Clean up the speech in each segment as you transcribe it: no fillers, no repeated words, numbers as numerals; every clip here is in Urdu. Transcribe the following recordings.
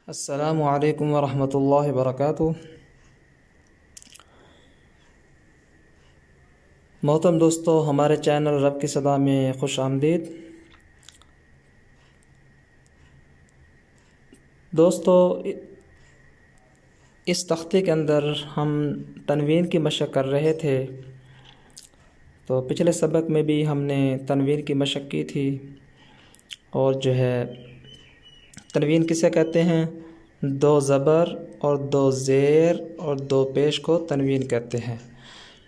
السلام علیکم ورحمۃ اللہ وبرکاتہ۔ محترم دوستو، ہمارے چینل رب کی صدا میں خوش آمدید۔ دوستو، اس تختے کے اندر ہم تنوین کی مشق کر رہے تھے، تو پچھلے سبق میں بھی ہم نے تنوین کی مشق کی تھی، اور تنوین کسے کہتے ہیں؟ دو زبر اور دو زیر اور دو پیش کو تنوین کہتے ہیں۔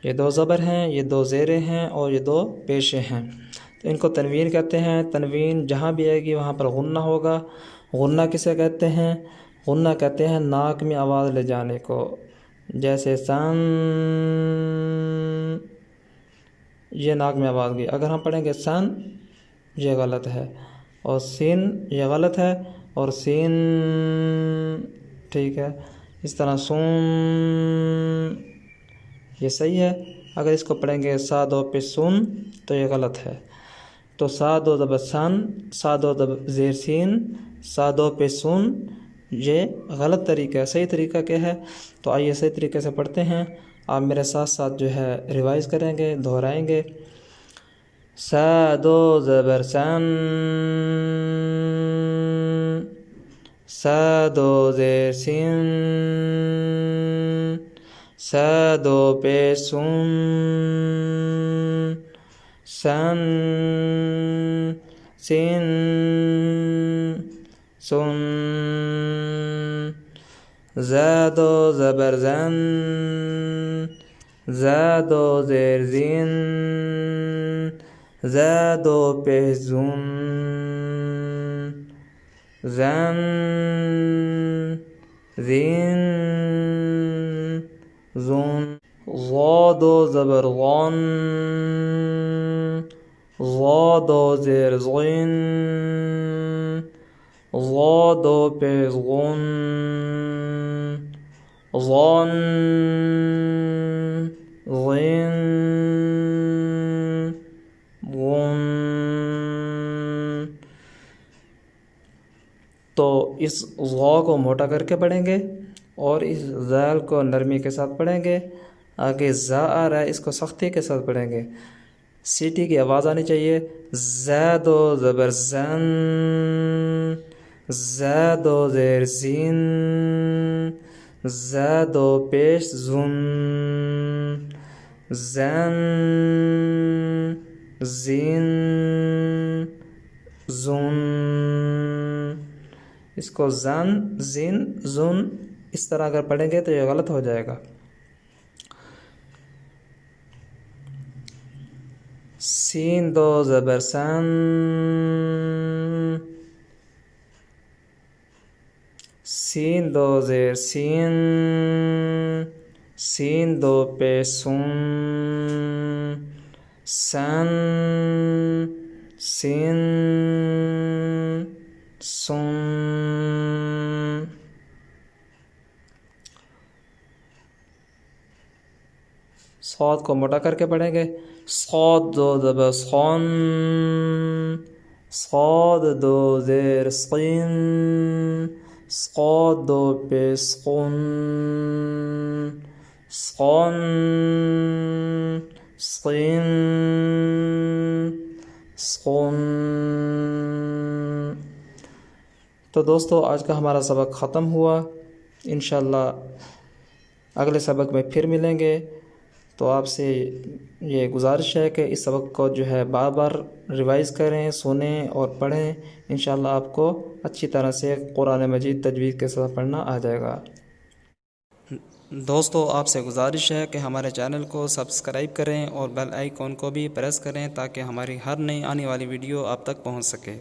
یہ دو زبر ہیں، یہ دو زیریں ہیں، اور یہ دو پیشیں ہیں، تو ان کو تنوین کہتے ہیں۔ تنوین جہاں بھی آئے گی وہاں پر غنہ ہوگا۔ غنہ کسے کہتے ہیں؟ غنہ کہتے ہیں ناک میں آواز لے جانے کو، جیسے سن، یہ ناک میں آواز گئی۔ اگر ہم پڑھیں گے سن، یہ غلط ہے، اور سین یہ غلط ہے، اور سین ٹھیک ہے۔ اس طرح سون یہ صحیح ہے۔ اگر اس کو پڑھیں گے سا دو پہ سن تو یہ غلط ہے۔ تو سا دو زبر سن، سا دو زیر سین، سا دو پہ سن، یہ غلط طریقہ ہے۔ صحیح طریقہ کیا ہے؟ تو آئیے صحیح طریقے سے پڑھتے ہیں۔ آپ میرے ساتھ ساتھ ریوائز کریں گے، دہرائیں گے۔ سا دو زبر سن، سا دو زیر سین، سا دو پہ سن، سن، سین، سن، زا دو زبر زن، زا دو زیر زین، زا دو پہ زن، زن، زین، زن، ضا دو زبر غن، ضا دو زیر غین، ضا دو پہ غن، غن، غین، غن۔ تو اس غا کو موٹا کر کے پڑھیں گے، اور اس ذال کو نرمی کے ساتھ پڑھیں گے۔ آگے زا آ رہا ہے، اس کو سختی کے ساتھ پڑھیں گے۔ سیٹی کی آواز آنی چاہیے۔ زا دو زبر زن، زا دو زیر زین، زا دو پیش زن، زن، زین، زن۔ اس کو زن، زین، زن اس طرح اگر پڑھیں گے تو یہ غلط ہو جائے گا۔ سین دو زبر سن، سین دو زیر سین، سین دو پہ سن، سن، سین، سن۔ صاد کو موٹا کر کے پڑھیں گے۔ صاد دو زبر صن، صاد دو زیر صین، صاد دو پہ صن، صن، صین، صن۔ تو دوستو، آج کا ہمارا سبق ختم ہوا۔ انشاءاللہ اگلے سبق میں پھر ملیں گے۔ تو آپ سے یہ گزارش ہے کہ اس سبق کو بار بار ریوائز کریں، سنیں اور پڑھیں۔ انشاءاللہ آپ کو اچھی طرح سے قرآن مجید تجوید کے ساتھ پڑھنا آ جائے گا۔ دوستو، آپ سے گزارش ہے کہ ہمارے چینل کو سبسکرائب کریں اور بیل آئیکن کو بھی پریس کریں تاکہ ہماری ہر نئی آنے والی ویڈیو آپ تک پہنچ سکے۔